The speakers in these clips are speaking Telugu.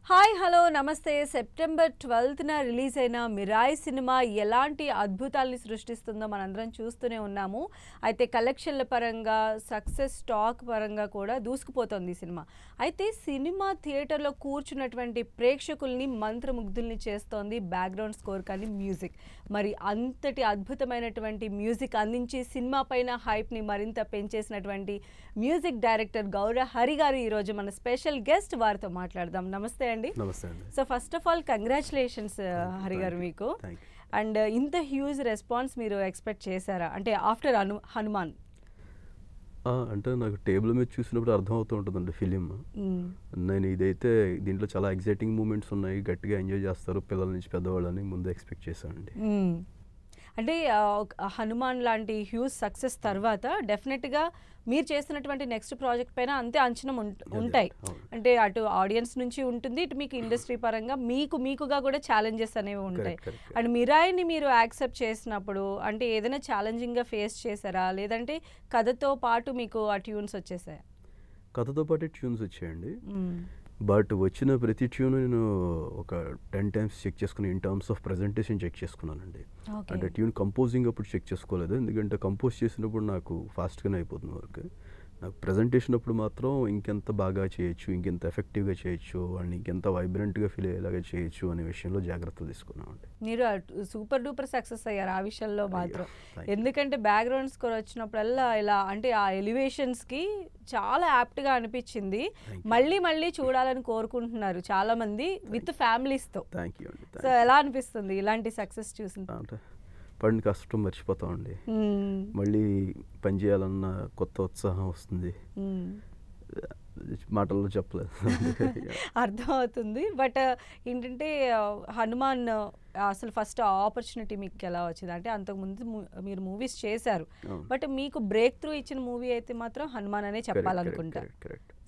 హాయ్ హలో నమస్తే సెప్టెంబర్ 12న రిలీజ్ అయిన మిరాయి సినిమా ఎలాంటి అద్భుతాల్ని సృష్టిస్తుందో మనందరం చూస్తూనే ఉన్నాము. అయితే కలెక్షన్ల పరంగా సక్సెస్ టాక్ పరంగా కూడా దూసుకుపోతోంది ఈ సినిమా. అయితే సినిమా థియేటర్లో కూర్చున్నటువంటి ప్రేక్షకుల్ని మంత్రముగ్ధుల్ని చేస్తోంది బ్యాక్గ్రౌండ్ స్కోర్ కానీ మ్యూజిక్. మరి అంతటి అద్భుతమైనటువంటి మ్యూజిక్ అందించి సినిమా పైన హైప్ని మరింత పెంచేసినటువంటి మ్యూజిక్ డైరెక్టర్ గౌర హరి గారు ఈరోజు మన స్పెషల్ గెస్ట్. వారితో మాట్లాడదాం. నమస్తే అండి. నమస్తే అండి. So first of all congratulations Hari గారు మీకు. అండ్ ఇంత హ్యూజ్ రెస్పాన్స్ మీరు ఎక్స్పెక్ట్ చేశారా అంటే ఆఫ్టర్ హనుమాన్? అంటే నాకు టేబుల్ మీద చూసినప్పుడు అర్థమవుతూ ఉంటుందండి ఫిలిం. నేను ఇదైతే దీంట్లో చాలా ఎగ్జైటింగ్ మూమెంట్స్ ఉన్నాయి, గట్టిగా ఎంజాయ్ చేస్తారు పిల్లల నుంచి పెద్దవాళ్ళని ముందు ఎక్స్పెక్ట్ చేశానండి. అంటే హనుమాన్ లాంటి హ్యూజ్ సక్సెస్ తర్వాత డెఫినెట్గా మీరు చేస్తున్నటువంటి నెక్స్ట్ ప్రాజెక్ట్ పైన అంతే అంచనా ఉంటాయి. అంటే అటు ఆడియన్స్ నుంచి ఉంటుంది, ఇటు మీకు ఇండస్ట్రీ పరంగా మీకుగా కూడా ఛాలెంజెస్ అనేవి ఉంటాయి. అండ్ మిరాయిని మీరు యాక్సెప్ట్ చేసినప్పుడు అంటే ఏదైనా ఛాలెంజింగ్గా ఫేస్ చేశారా, లేదంటే కథతో పాటు మీకు ఆ ట్యూన్స్ వచ్చేసాయా? కథతో పాటు ట్యూన్స్ వచ్చాయండి. బట్ వచ్చిన ప్రతి ట్యూన్ నేను ఒక 10 times చెక్ చేసుకుని in terms of presentation check చేసుకున్నానండి. అంటే ట్యూన్ కంపోజింగ్ అప్పుడు చెక్ చేసుకోలేదు, ఎందుకంటే కంపోజ్ చేసినప్పుడు నాకు ఫాస్ట్గానే అయిపోతుంది వర్క్. నాకు ప్రజెంటేషన్ అప్పుడు మాత్రం ఇంకెంత బాగా చేయొచ్చు, ఇంకెంత ఎఫెక్టివ్గా చేయొచ్చు, అండ్ ఇంకెంత వైబ్రెంట్గా ఫీల్ అయ్యేలాగా చేయొచ్చు అనే విషయంలో జాగ్రత్తలు తీసుకున్నామండి. మీరు సూపర్ డూపర్ సక్సెస్ అయ్యారు ఆ విషయంలో మాత్రం. ఎందుకంటే బ్యాక్గ్రౌండ్ స్కోర్ వచ్చినప్పుడల్లా ఇలా అంటే ఆ ఎలివేషన్స్కి చాలా యాప్ట్గా అనిపించింది. మళ్ళీ చూడాలని కోరుకుంటున్నారు చాలా మంది విత్ ఫ్యామిలీస్తో. థ్యాంక్ యూ అండి. సో ఎలా అనిపిస్తుంది ఇలాంటి సక్సెస్ చూసిన? పడిన కష్టం మర్చిపోతామండి, మళ్ళీ పని చేయాలన్న కొత్త ఉత్సాహం వస్తుంది. మాటల్లో చెప్పలేదు. అర్థమవుతుంది. బట్ ఏంటంటే హనుమాన్ అసలు ఫస్ట్ ఆపర్చునిటీ మీకు ఎలా వచ్చింది? అంటే అంతకుముందు మీరు మూవీస్ చేశారు, బట్ మీకు బ్రేక్ త్రూ ఇచ్చిన మూవీ అయితే మాత్రం హనుమాన్ అనే చెప్పాలనుకుంటా.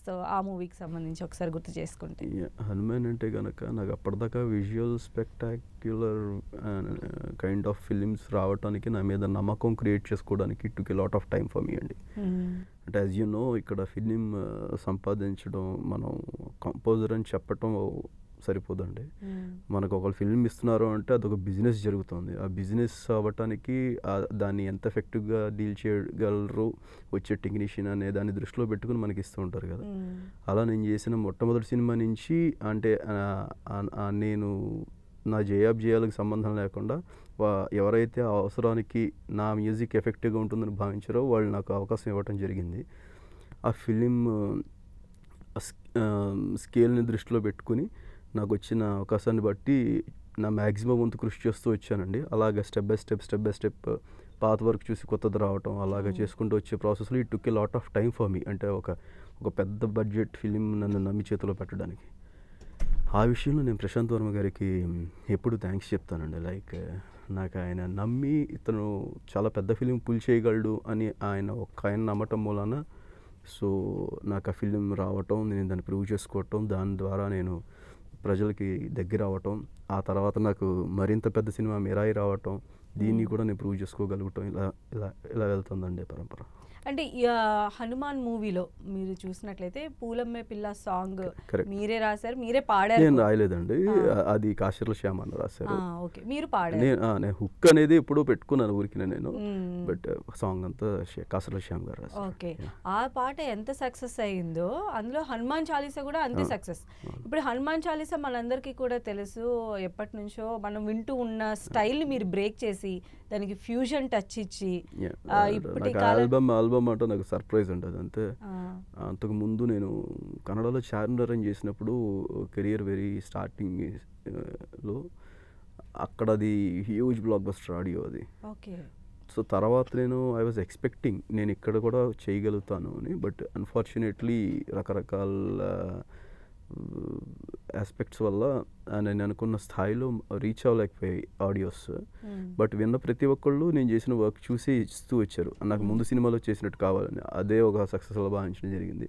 సో ఆ మూవీకి సంబంధించి ఒకసారి గుర్తు చేసుకుంటే. హనుమాన్ అంటే కనుక నాకు అప్పటిదాకా visual spectacular kind of films రావడానికి నా మీద నమ్మకం క్రియేట్ చేసుకోవడానికి it took a lot of time for me అండి. అంటే యాజ్ యూ నో ఇక్కడ ఫిలిం సంపాదించడం, మనం కంపోజర్ అని చెప్పటం సరిపోదండి. మనకు ఒకళ్ళు ఫిల్మ్ ఇస్తున్నారు అంటే అదొక బిజినెస్ జరుగుతుంది. ఆ బిజినెస్ అవ్వటానికి దాన్ని ఎంత ఎఫెక్టివ్గా డీల్ చేయగలరు వచ్చే టెక్నీషియన్ అనే దాన్ని దృష్టిలో పెట్టుకుని మనకి ఇస్తూ ఉంటారు కదా. అలా నేను చేసిన మొట్టమొదటి సినిమా నుంచి అంటే నేను నా జయాలకు సంబంధం లేకుండా ఎవరైతే ఆ అవసరానికి నా మ్యూజిక్ ఎఫెక్టివ్గా ఉంటుందని భావించారో వాళ్ళు నాకు అవకాశం ఇవ్వటం జరిగింది. ఆ ఫిలిం స్కేల్ని దృష్టిలో పెట్టుకుని నాకు వచ్చిన అవకాశాన్ని బట్టి నా మ్యాక్సిమం వంతు కృషి చేస్తూ వచ్చానండి. అలాగే స్టెప్ బై స్టెప్ పాత వర్క్ చూసి కొత్తది రావటం అలాగా చేసుకుంటూ వచ్చే ప్రాసెస్లో it took a lot of time for me. అంటే ఒక పెద్ద బడ్జెట్ ఫిలిం నన్ను నమ్మి చేతిలో పెట్టడానికి. ఆ విషయంలో నేను ప్రశాంత్ వర్మ గారికి ఎప్పుడు థ్యాంక్స్ చెప్తానండి. లైక్ నాకు ఆయన నమ్మి ఇతను చాలా పెద్ద ఫిలిం పుల్ చేయగలడు అని ఆయన నమ్మటం మూలాన సో నాకు ఆ ఫిలిం రావటం, నేను దాన్ని ప్రూవ్ చేసుకోవటం, దాని ద్వారా నేను ప్రజలకి దగ్గర అవ్వటం, ఆ తర్వాత నాకు మరింత పెద్ద సినిమా మిరాయి రావటం, దీన్ని కూడా నేను ప్రూవ్ చేసుకోగలుగుతాం. ఇలా వెళ్తుందండి పరంపర. అంటే హనుమాన్ మూవీలో మీరు చూసినట్లయితే పూలమ్మే పిల్ల సాంగ్ మీరే రాశారు, మీరే పాడారు? నేను రాయలేదండి, అది కాశీర్ల శ్యామ్ అని రాశారు. ఓకే, మీరు పాడారు. నేను హుక్ అనేది ఎప్పుడూ పెట్టుకున్నాను ఊరికి నేను, బట్ సాంగ్ అంతా కాశీర్ల శ్యామ్ గారు రాశారు. ఓకే, ఆ పాట ఎంత సక్సెస్ అయ్యిందో అందులో హనుమాన్ చాలీసా కూడా అంతే సక్సెస్. ఇప్పుడు హనుమాన్ చాలీసా మనందరికీ కూడా తెలుసు, ఎప్పటి నుంచో మనం వింటూ ఉన్న స్టైల్ని మీరు బ్రేక్ చేసి దానికి ఫ్యూజన్ టచ్ ఇచ్చి ఆల్బమ్ అంటే నాకు సర్ప్రైజ్ ఉంటుంది అంతే. అంతకు ముందు నేను కన్నడలో చార్మినార్ చేసినప్పుడు కెరియర్ వెరీ స్టార్టింగ్లో అక్కడ అది హ్యూజ్ బ్లాక్ బస్టర్ ఆడియో అది. సో తర్వాత ఐ వాజ్ ఎక్స్పెక్టింగ్ నేను ఇక్కడ కూడా చేయగలుగుతాను అని, బట్ అన్ఫార్చునేట్లీ రకరకాల ఆస్పెక్ట్స్ వల్ల నేను అనుకున్న స్థాయిలో రీచ్ అవ్వలేకపోయాయి ఆడియోస్. బట్ విన్న ప్రతి ఒక్కళ్ళు నేను చేసిన వర్క్ చూసి ఇస్తూ వచ్చారు, నాకు ముందు సినిమాలో చేసినట్టు కావాలని. అదే ఒక సక్సెస్ఫుల్గా భావించడం జరిగింది.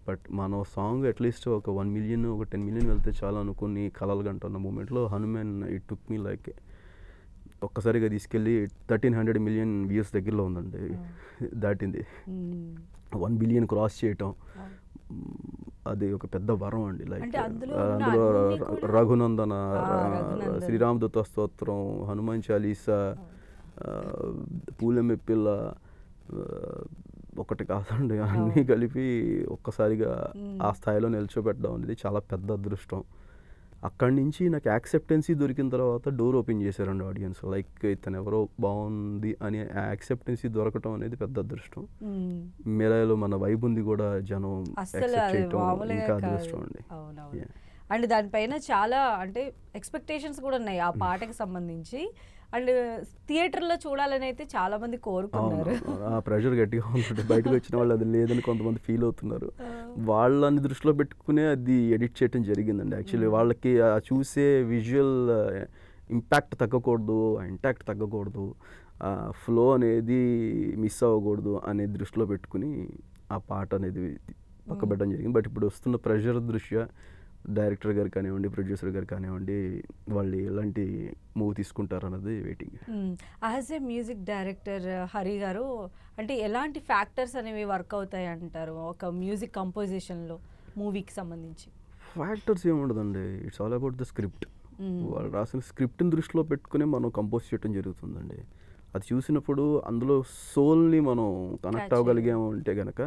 బట్ మన సాంగ్ అట్లీస్ట్ ఒక 1 million, ఒక 10 million వెళ్తే చాలా అనుకుని కలలు గంటున్న మూమెంట్లో Hanuman it took me like ఒక్కసారిగా తీసుకెళ్ళి 1300 million వ్యూస్ దగ్గరలో ఉందండి, దాటింది. 1 billion క్రాస్ చేయటం అది ఒక పెద్ద వరం అండి. లైక్ అంటే అందులో అందులో అన్నీ కూడా రఘునందన, రఘునందన్. శ్రీరామదత్త స్తోత్రం, హనుమాన్ చాలీసా, పూలెమ్మెప్పిల్ల, ఒకటి కాదండి అన్నీ కలిపి ఒక్కసారిగా ఆ స్థాయిలో నిల్చోబెట్టడం అనేది చాలా పెద్ద అదృష్టం. అక్కడి నుంచి నాకు యాక్సెప్టెన్సీ దొరికిన తర్వాత డోర్ ఓపెన్ చేశారండి ఆడియన్స్. లైక్ ఇతను ఎవరో బాగుంది అని యాక్సెప్టెన్సీ దొరకటం అనేది పెద్ద అదృష్టం. మిరాయిలో మన వైబ్ ఉంది కూడా జనం అసలు యాక్సెప్ట్ అది చేయటం మామూలుగా ఇంకా కాదు. అదృష్టం అండి. అవునవును. Yeah. అండ్ దానిపైన చాలా అంటే ఎక్స్పెక్టేషన్స్ కూడా ఉన్నాయి ఆ పాటకి సంబంధించి. అండ్ థియేటర్లో చూడాలని అయితే చాలా మంది కోరుకున్నారు. ఆ ప్రెషర్ గట్టిగా ఉంటుంది. బయటకు వచ్చిన వాళ్ళు అది లేదని కొంతమంది ఫీల్ అవుతున్నారు. వాళ్ళని దృష్టిలో పెట్టుకునే అది ఎడిట్ చేయడం జరిగిందండి. యాక్చువల్లీ వాళ్ళకి ఆ చూసే విజువల్ ఇంపాక్ట్ తగ్గకూడదు, ఇంటాక్ట్ తగ్గకూడదు, ఫ్లో అనేది మిస్ అవ్వకూడదు అనే దృష్టిలో పెట్టుకుని ఆ పాట అనేది పక్కబెట్టడం జరిగింది. బట్ ఇప్పుడు వస్తున్న ప్రెషర్ దృష్ట్యా డైరెక్టర్ గారు కానివ్వండి, ప్రొడ్యూసర్ గారు కానివ్వండి, వాళ్ళు ఎలాంటి మూవ్ తీసుకుంటారు అన్నది waiting. As a music director Hari గారు అంటే ఎలాంటి ఫ్యాక్టర్స్ అనేవి వర్క్ అవుతాయి అంటారు ఒక మ్యూజిక్ కంపోజిషన్లో మూవీకి సంబంధించి? ఫ్యాక్టర్స్ ఏముండదండి, it's all about the script. వాళ్ళు రాసిన స్క్రిప్ట్ని దృష్టిలో పెట్టుకుని మనం కంపోజ్ చేయడం జరుగుతుందండి. అది చూసినప్పుడు అందులో సోల్ని మనం కనెక్ట్ అవ్వగలిగాము అంటే కనుక,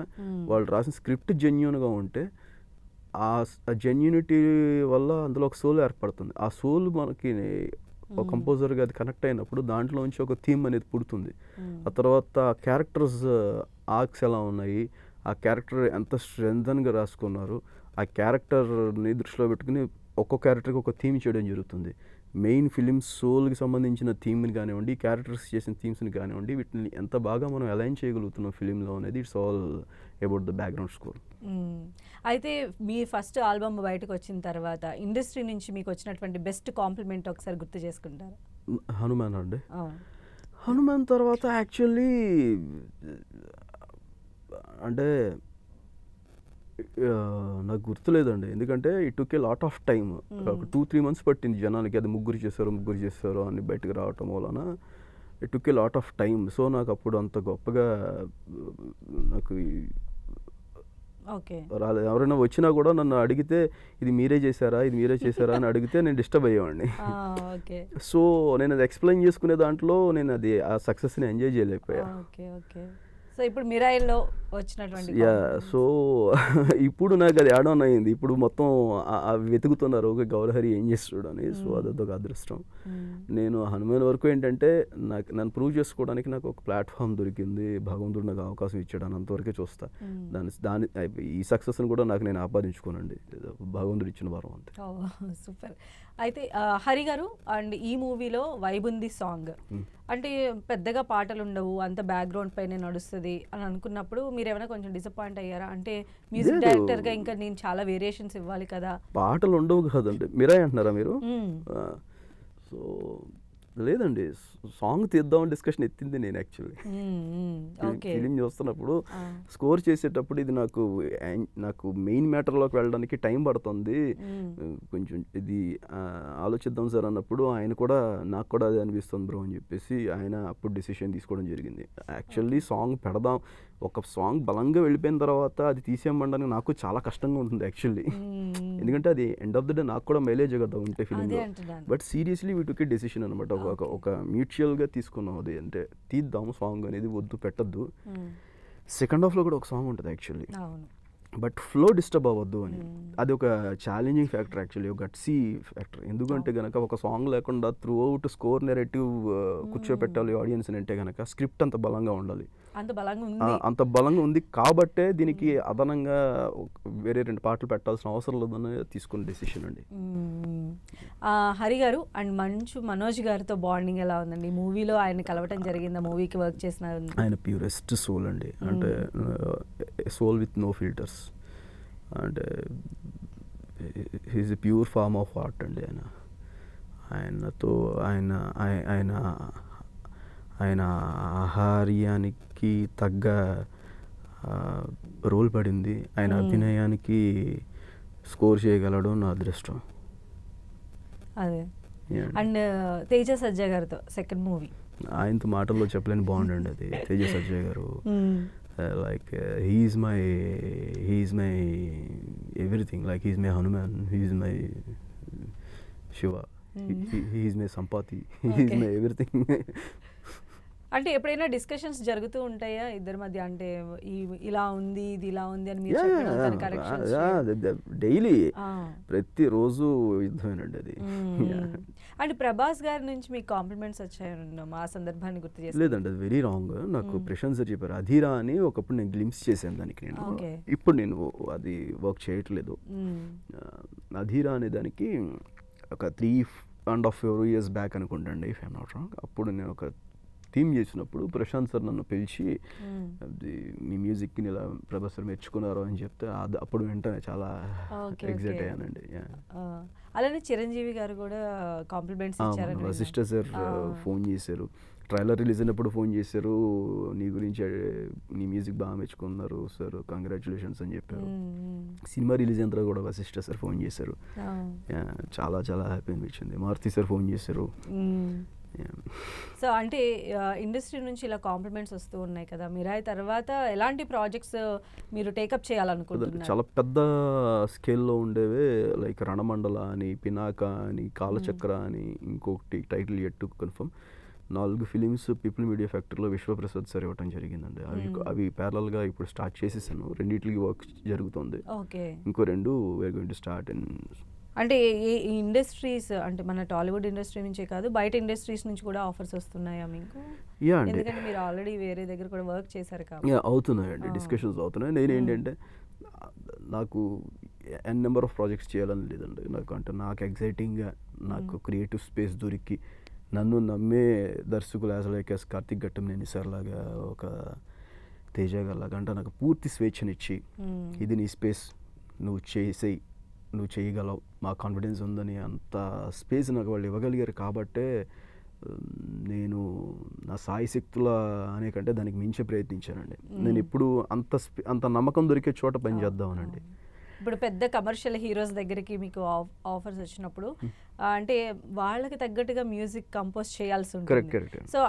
వాళ్ళు రాసిన స్క్రిప్ట్ జెన్యూన్గా ఉంటే ఆ జెన్యూనిటీ వల్ల అందులో ఒక సోల్ ఏర్పడుతుంది. ఆ సోల్ మనకి ఒక కంపోజర్గా అది కనెక్ట్ అయినప్పుడు దాంట్లో నుంచి ఒక థీమ్ అనేది పుడుతుంది. ఆ తర్వాత క్యారెక్టర్స్ ఆర్క్స్ ఎలా ఉన్నాయి, ఆ క్యారెక్టర్ ఎంత స్ట్రెంగ్తన్గా రాసుకున్నారు, ఆ క్యారెక్టర్ని దృష్టిలో పెట్టుకుని ఒక్కో క్యారెక్టర్కి ఒక థీమ్ చేయడం జరుగుతుంది. మెయిన్ ఫిలిం సోల్కి సంబంధించిన థీమ్ని కానివ్వండి, క్యారెక్టర్స్ చేసిన థీమ్స్ని కానివ్వండి, వీటిని ఎంత బాగా మనం అలైన్ చేయగలుగుతున్నాం ఫిలింలో అనేది it's all about the background score. అయితే మీ ఫస్ట్ ఆల్బమ్ బయటకు వచ్చిన తర్వాత ఇండస్ట్రీ నుంచి మీకు వచ్చినటువంటి బెస్ట్ కాంప్లిమెంట్ ఒకసారి గుర్తు చేసుకుంటారా? హనుమాన్ అండి. హనుమాన్ తర్వాత యాక్చువల్లీ అంటే నాకు గుర్తులేదండి, ఎందుకంటే it took a lot of time. ఒక 2-3 months పట్టింది జనానికి అది ముగ్గురు చేశారు అని బయటకు రావటం వలన it took a lot of time. So నాకు అప్పుడు అంత గొప్పగా నాకు రాలేదు. ఎవరైనా వచ్చినా కూడా నన్ను అడిగితే ఇది మీరే చేశారా అని అడిగితే నేను డిస్టర్బ్ అయ్యేవాడిని. సో నేను అది ఎక్స్ప్లెయిన్ చేసుకునే దాంట్లో నేను అది ఆ సక్సెస్ని ఎంజాయ్ చేయలేకపోయా. సో ఇప్పుడు మిరాయిల్లో వచ్చినటువంటి సో ఇప్పుడు నాకు అది యాడ్ ఆన్ అయ్యింది. ఇప్పుడు మొత్తం వెతుకుతున్నారు ఓకే గౌరహరి ఏం చేస్తాడు అని. సో అదొక అదృష్టం. నేను హనుమాన్ వరకు ఏంటంటే నన్ను ప్రూవ్ చేసుకోవడానికి నాకు ఒక ప్లాట్ఫామ్ దొరికింది, భగవంతుడు నాకు అవకాశం ఇచ్చాడు అని అంతవరకే చూస్తా. ఈ సక్సెస్ని కూడా నాకు నేను ఆపాదించుకోనండి, భగవంతుడు ఇచ్చిన వరం అంతే. సూపర్. అయితే హరి గారు అండ్ ఈ మూవీలో వైబ్ ఉంది సాంగ్ అంటే పెద్దగా పాటలు ఉండవు, అంత బ్యాక్గ్రౌండ్ పైన నడుస్తుంది అని అనుకున్నప్పుడు మీరు ఏమైనా కొంచెం డిసప్పాయింట్ అయ్యారా? అంటే మ్యూజిక్ డైరెక్టర్గా ఇంకా నేను చాలా వేరియేషన్స్ ఇవ్వాలి కదా. పాటలు ఉండవు కదండి, మిరాయి అంటున్నారా మీరు? సో లేదండి, సాంగ్ తీద్దామని డిస్కషన్ ఎత్తింది నేను యాక్చువల్లీ. ఫిలిం చూస్తున్నప్పుడు స్కోర్ చేసేటప్పుడు ఇది నాకు మెయిన్ మ్యాటర్లోకి వెళ్ళడానికి టైం పడుతుంది, కొంచెం ఇది ఆలోచిద్దాం సార్ అన్నప్పుడు ఆయన కూడా నాకు కూడా అది అనిపిస్తుంది బ్రో అని చెప్పేసి ఆయన అప్పుడు డిసిషన్ తీసుకోవడం జరిగింది. యాక్చువల్లీ సాంగ్ పెడదాం, ఒక సాంగ్ బలంగా వెళ్ళిపోయిన తర్వాత అది తీసేయమనడానికి నాకు చాలా కష్టంగా ఉంటుంది యాక్చువల్లీ, ఎందుకంటే అది ఎండ్ ఆఫ్ ద డే నాకు కూడా మైలేజ్ కదా ఉంటే ఫిలింలో. But seriously we took a decision అనమాట, ఒక మ్యూచువల్గా తీసుకున్నాం అది, అంటే తీద్దాము సాంగ్ అనేది, వద్దు పెట్టద్దు. సెకండ్ హాఫ్లో కూడా ఒక సాంగ్ ఉంటుంది యాక్చువల్లీ, బట్ ఫ్లో డిస్టర్బ్ అవ్వద్దు అని. అది ఒక ఛాలెంజింగ్ ఫ్యాక్టర్ యాక్చువల్లీ, ఒక గట్సీ ఫ్యాక్టర్. ఎందుకంటే కనుక ఒక సాంగ్ లేకుండా త్రూ అవుట్ స్కోర్ నెరేటివ్ కూర్చోపెట్టాలి ఆడియన్స్ అంటే కనుక స్క్రిప్ట్ అంత బలంగా ఉండాలి. అంత బలంగా ఉంది కాబట్టే దీనికి అదనంగా వేరే 2 పాటలు పెట్టాల్సిన అవసరం లేదని తీసుకున్న డెసిషన్ అండి. హరి గారు అండ్ మనోజ్ గారితో బాండింగ్ ఎలా ఉందండి? మూవీలో ఆయన కలవటం జరిగిందా? మూవీకి వర్క్ చేసిన ఆయన ప్యూరెస్ట్ సోల్ అండి, అంటే సోల్ విత్ నో ఫిల్టర్స్, అంటే he's a pure form of art అండి. ఆయనతో ఆయన ఆహార్యానికి తగ్గ రోల్ పడింది, ఆయన అభినయానికి స్కోర్ చేయగలడు నా అదృష్టం. అదే. అండ్ తేజ సజ్జా గారితో సెకండ్ మూవీ, ఆయనతో మాటల్లో చెప్పలేని బాగుండండి అది. తేజ సజ్జా గారు like he's my everything. Like he's my Hanuman, he's my Shiva, he's my Sampati, he's my everything. అంటే ఎప్పుడైనా డిస్కషన్స్ జరుగుతూ ఉంటాయా ఇద్దరి మధ్య, అంటే ఇలా ఉంది ఇది ఇలా ఉంది అని మీరు చెప్పడం, తన కరెక్షన్స్? డైలీ ప్రతిరోజు యుద్ధమేనండి అది. అంటే ప్రభాస్ గారి నుంచి మీకు కాంప్లిమెంట్స్ వచ్చాయన్న ఆ సందర్భాన్ని గుర్తు చేసి? లేదండి, అది వెరీ రాంగ్. నాకు ప్రశాంత్ సార్ చెప్పారు అధీరా అని, ఒకప్పుడు నేను గ్లిమ్స్ చేశాను దానికి. నేను ఇప్పుడు నేను అది వర్క్ చేయట్లేదు. అధీరా అనే దానికి ఒక 3.5 years బ్యాక్ అనుకుంటండి, ఇఫ్ ఐఎమ్ నాట్ రాంగ్. అప్పుడు నేను ఒక థీమ్ చేసినప్పుడు ప్రశాంత్ సార్ నన్ను పిలిచి అది మీ మ్యూజిక్ని ఇలా ప్రభాస్ సార్ మెచ్చుకున్నారు అని చెప్తే అప్పుడు వెంటనే చాలా ఎగ్జైట్ అయ్యానండి. అలానే చిరంజీవి గారు కూడా కాంప్లిమెంట్స్ ఇచ్చారు. వశిష్ఠ సార్ ఫోన్ చేశారు, ట్రైలర్ రిలీజ్ అయినప్పుడు ఫోన్ చేశారు, నీ గురించి నీ మ్యూజిక్ బాగా మెచ్చుకున్నారు సార్, కంగ్రాచులేషన్స్ అని చెప్పారు. సినిమా రిలీజ్ అయిన తర్వాత కూడా వశిష్ఠ సార్ ఫోన్ చేశారు, చాలా చాలా హ్యాపీ అనిపించింది. మారుతి సార్ ఫోన్ చేశారు. సో అంటే ఇండస్ట్రీ నుంచి ఇలా కాంప్లిమెంట్స్ వస్తూ ఉన్నాయి కదా, మిరాయి తర్వాత ఎలాంటి ప్రాజెక్ట్స్ మీరు టేకప్ చేయాలనుకుంటున్నారు? చాలా పెద్ద స్కేల్లో ఉండేవే, లైక్ రణమండల అని, పినాక అని, కాలచక్ర అని, ఇంకొకటి టైటిల్ ఎట్టు కన్ఫర్మ్ 4 ఫిలిమ్స్ పీపుల్ మీడియా ఫ్యాక్టరీలో విశ్వప్రసాద్ సార్ ఇవ్వటం జరిగిందండి. అవి ప్యారలల్గా ఇప్పుడు స్టార్ట్ చేసేసాను, రెండింటికి వర్క్ జరుగుతుంది. ఇంకో 2 వేర్ గోయింగ్ టు స్టార్ట్. అంటే ఈ ఇండస్ట్రీస్ అంటే మన టాలీవుడ్ ఇండస్ట్రీ నుంచే కాదు, బయట ఇండస్ట్రీస్ నుంచి కూడా ఆఫర్స్ వస్తున్నాయా మీకు? ఎందుకంటే మీరు ఆల్రెడీ వేరే దగ్గర కూడా వర్క్ చేశారు కాబట్టి. అవుతున్నాయండి, డిస్కషన్స్ అవుతున్నాయి. నేను ఏంటంటే నాకు ఎన్ నెంబర్ ఆఫ్ ప్రాజెక్ట్స్ చేయాలని లేదండి నాకు. అంటే నాకు ఎగ్జైటింగ్గా నాకు క్రియేటివ్ స్పేస్ దొరికి నన్ను నమ్మే దర్శకులు లైక్ కార్తిక్ ఘట్టంనేని సార్ లాగా, ఒక తేజ గారిలాగా, అంటే నాకు పూర్తి స్వేచ్ఛనిచ్చి ఇది నీ స్పేస్, నువ్వు చేసేయి, నువ్వు చేయగలవు, మా కాన్ఫిడెన్స్ ఉందని అంత స్పేస్ నాకు వాళ్ళు ఇవ్వగలిగారు. కాబట్టే నేను నా సాయి శక్తుల అనే కంటే దానికి మించే ప్రయత్నించానండి. నేను ఎప్పుడు అంత నమ్మకం దొరికే చోట పని చేద్దామనండి. ఇప్పుడు పెద్ద కమర్షియల్ హీరోస్ దగ్గరికి మీకు ఆఫర్స్ వచ్చినప్పుడు అంటే వాళ్ళకి తగ్గట్టుగా మ్యూజిక్ కంపోజ్ చేయాల్సి ఉంటుంది. సో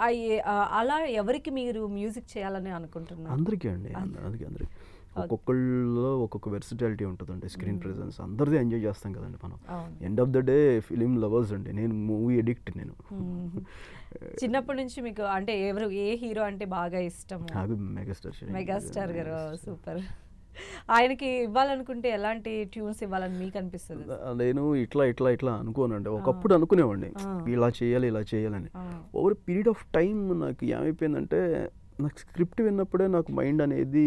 అలా ఎవరికి మీరు మ్యూజిక్ చేయాలని అనుకుంటున్నారు? అందరికీ అండి, అందరికీ. ఒక్కొక్కళ్ళలో ఒక్కొక్క వెర్సిటాలిటీ ఉంటుందండి, స్క్రీన్ ప్రెజెన్స్ అందరిది ఎంజాయ్ చేస్తాం కదండి మనం. End of the day film lovers అండి, నేను మూవీ ఎడిక్ట్. నేను చిన్నప్పటి నుంచి మీకు అంటే ఏ హీరో అంటే బాగా ఇష్టం? మెగాస్టార్ గారు. సూపర్. ఆయనకి ఇవ్వాలనుకుంటే ఎలాంటి ట్యూన్స్ ఇవ్వాలని మీకు అనిపిస్తుంది? నేను ఇట్లా అనుకోనండి. ఒకప్పుడు అనుకునేవాడిని ఇలా చేయాలని. ఓవర్ పీరియడ్ ఆఫ్ టైం నాకు ఏమైపోయిందంటే, నాకు స్క్రిప్ట్ విన్నప్పుడే నాకు మైండ్ అనేది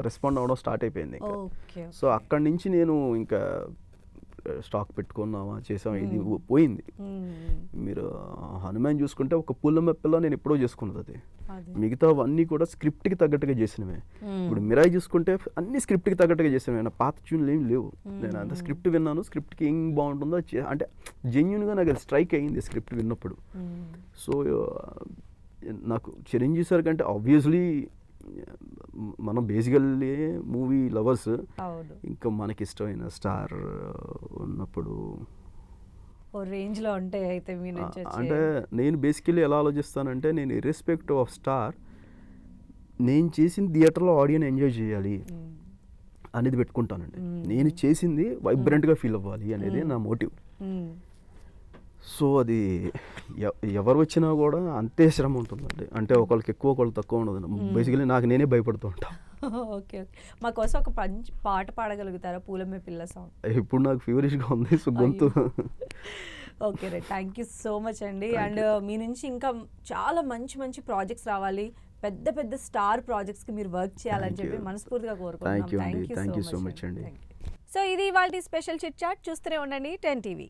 రెస్పాండ్ అవ్వడం స్టార్ట్ అయిపోయింది. సో అక్కడి నుంచి నేను ఇంకా స్టాక్ పెట్టుకున్నామా చేసామా ఇది పోయింది. మీరు హనుమాన్ చూసుకుంటే ఒక పుల్లమెప్పలో నేను ఎప్పుడో చేసుకున్నది అది, మిగతా అన్నీ కూడా స్క్రిప్ట్కి తగ్గట్టుగా చేసినవే. ఇప్పుడు మిరాయి చూసుకుంటే అన్ని స్క్రిప్ట్కి తగ్గట్టుగా చేసినవే, నా పాత ట్యూన్లు ఏం లేవు. నేను అంత స్క్రిప్ట్ విన్నాను, స్క్రిప్ట్కి ఏం బాగుంటుందో అంటే జెన్యూన్గా నాకు అది స్ట్రైక్ అయ్యింది స్క్రిప్ట్ విన్నప్పుడు. సో నాకు చిరంజీవి సార్ కంటే ఆబ్వియస్లీ మనం బేసికల్లీ మూవీ లవర్స్, ఇంకా మనకి ఇష్టమైన స్టార్ ఉన్నప్పుడు రేంజ్లో ఉంటాయి. అయితే అంటే నేను బేసికల్లీ ఎలా ఆలోచిస్తానంటే, నేను ఇర్రెస్పెక్టివ్ ఆఫ్ స్టార్, నేను చేసిన థియేటర్లో ఆడియన్స్ ఎంజాయ్ చేయాలి అనేది పెట్టుకుంటానండి. నేను చేసింది వైబ్రెంట్గా ఫీల్ అవ్వాలి అనేది నా మోటివ్. సో అది ఎవరు వచ్చినా కూడా అంతే శ్రమ ఉంటుందండి. అంటే ఒకళ్ళకి ఎక్కువ ఒకళ్ళు తక్కువ ఉండదు. బేసికలీ నాకు నేనే భయపడుతూ ఉంటాను. ఓకే, మా కోసం ఒక పాట పాడగలుగుతారా? పూలమే పిల్ల సాంగ్. ఇప్పుడు నాకు ఫీవరిష్గా ఉంది, సో గొంతు. Okay right, thank you so much అండి. అండ్ మీ నుంచి ఇంకా చాలా మంచి ప్రాజెక్ట్స్ రావాలి, పెద్ద స్టార్ ప్రాజెక్ట్స్కి మీరు వర్క్ చేయాలని చెప్పి మనస్ఫూర్తిగా కోరుకుంటున్నాను. థ్యాంక్ యూ సో మచ్ అండి. సో ఇది ఇవాల్టి స్పెషల్ చిట్ చాట్. చూస్తూనే ఉండండి 10 TV.